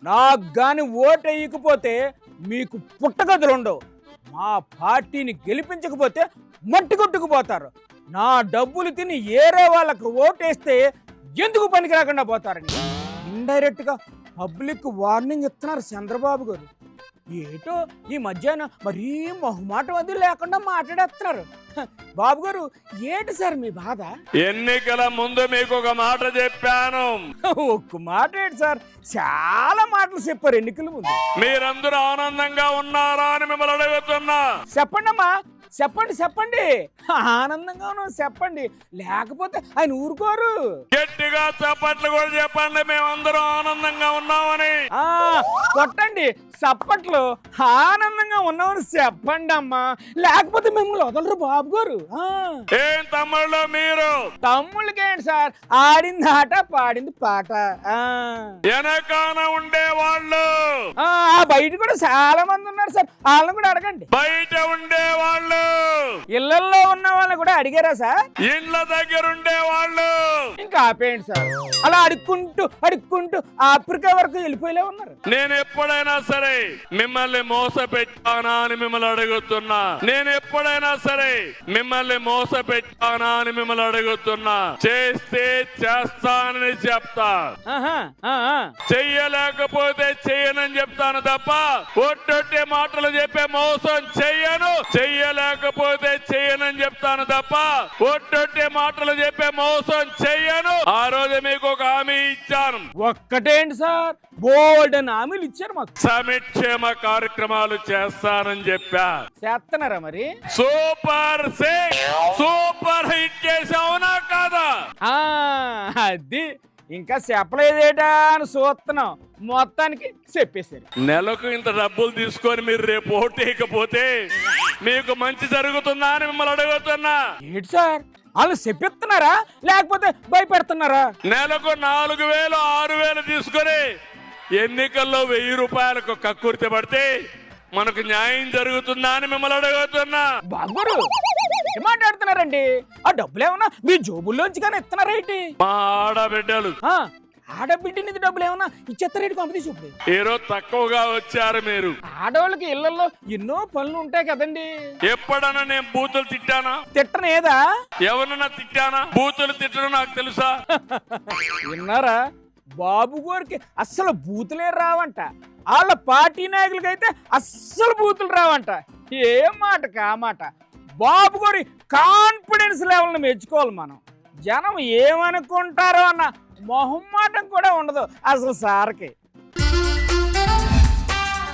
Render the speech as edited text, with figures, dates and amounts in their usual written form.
నాకు గాని ఓటు వేయకపోతే మీకు పుట్టగదులు ఉండవు. మా పార్టీని గెలిపించకపోతే మట్టి కొట్టుకుపోతారు. నా డబ్బులు తిని ఏరే వాళ్ళకు ఓటేస్తే ఎందుకు పనికి రాకుండా పోతారని ఇండైరెక్ట్ గా పబ్లిక్ వార్నింగ్ ఇస్తున్నారు చంద్రబాబు గారు. ఏటో ఈ మధ్యాహ్నం మరీ మొహమాటం అది లేకుండా మాట్లాడేస్తున్నారు. బాబు గారు ఏంటి సార్ మీ బాధ? ఎన్నికల ముందు మీకు ఒక మాట చెప్పాను. ఒక్క మాట ఏంటి సార్, చాలా మాటలు చెప్పారు ఎన్నికల ముందు. మీరందరూ ఆనందంగా ఉన్నారా అని మిమ్మల్ని అడుగుతున్నా. చెప్పండి అమ్మా, చెప్పండి చెప్పండి, ఆనందంగా ఉన్నాం చెప్పండి, లేకపోతే ఆయన ఊరుకోరు. గట్టిగా చప్పట్లు కూడా చెప్పండి, మేమందరం ఆనందంగా ఉన్నామని. కొట్టండి చప్పట్లు, ఆనందంగా ఉన్నామని చెప్పండి అమ్మా, లేకపోతే మిమ్మల్ని వదలరు బాబు గారు. ఏం తమ్ముళ్ళు మీరు? తమ్ముళ్ళకేంటి సార్, ఆడింది ఆట పాడింది పాట. వెనకాన ఉండేవాళ్ళు బయట కూడా చాలా మంది ఉన్నారు సార్, వాళ్ళని కూడా అడగండి. బయట ఉండేవాళ్ళు ఇళ్లలో ఉన్న వాళ్ళని కూడా అడిగారా సార్? ఇండ్ల దగ్గర ఉండేవాళ్ళు ఇంకా ఆపేయండి సార్, అలా అడుక్కుంటూ అడుక్కుంటూ ఆఫ్రికా వరకు వెళ్ళిపోయేలా ఉన్నారు. నేను ఎప్పుడైనా సరే మిమ్మల్ని మోసపెట్టానా అని మిమ్మల్ని అడుగుతున్నా. నేను ఎప్పుడైనా సరే మిమ్మల్ని మోసపెట్టానా అని మిమ్మల్ని అడుగుతున్నా. చేస్తే చేస్తానని చెప్తా, చెయ్యలేకపోతే చెయ్యనని చెప్తాను తప్ప ఒట్టొట్టే మాటలు చెప్పే మోసం చెయ్యను. చెయ్యలేకపోతే చెయ్యనని చెప్తాను తప్ప ఒట్టొట్టే మాటలు చెప్పే మోసం చెయ్యను. ఆ రోజు మీకు ఒక హామీ ఇచ్చాను. ఒక్కటేంటి సార్, బోల్డ్ అని హామీలు ఇచ్చారు మాకు. సంక్షేమ కార్యక్రమాలు చేస్తానని చెప్పా. చేస్తున్నారా మరి? సూపర్ సూపర్ హిట్ చేసావునా కాదా? అది ఇంకా చెప్పలేదేటా అని చూస్తున్నాం, మొత్తానికి చెప్పేశారు. నెలకు ఇంత డబ్బులు తీసుకొని మీరు రేపు ఓటేయకపోతే మీకు మంచి జరుగుతుందా అని మిమ్మల్ని అడుగుతున్నా. ఏంటి సార్, వాళ్ళు చెప్పిస్తున్నారా లేకపోతే భయపెడుతున్నారా? నెలకు 4,000 6,000 తీసుకొని ఎన్నికల్లో 1000 రూపాయలకు కక్కుర్తి పడితే మనకు న్యాయం జరుగుతుందా అని మిమ్మల్ని అడుగుతున్నా. బాబురు ఏం మాట్లాడుతున్నారండి? ఆ డబ్బులు ఏమన్నా మీ జోబుల్లోంచి కానీ ఇస్తున్నారా ఏంటి? మా ఆడబిడ్డలు ఆడబిడ్డనిది డబ్బులు ఏమన్నా ఇచ్చేస్తారేంటి? కాంపిటీషన్ ఇప్పుడు ఈరోజు తక్కువగా వచ్చారు మీరు. ఆడవాళ్ళకి ఇళ్లలో ఎన్నో పనులు ఉంటాయి కదండి. ఎప్పుడన్నా నేను బూతులు తిట్టానా? తిట్టనేదా? ఎవరన్నా తిట్టానా? బూతులు తిట్టడం నాకు తెలుసా? విన్నారా, బాబు గారికి అస్సలు బూతులే రావంట, వాళ్ళ పార్టీ నాయకులకైతే అస్సలు బూతులు రావంట. ఏ మాట కామాట, బాబు గారి కాన్ఫిడెన్స్ లెవెల్ని మెచ్చుకోవాలి మనం. జనం ఏమనుకుంటారో అన్న మొహమ్మాటం కూడా ఉండదు అసలు సార్కి.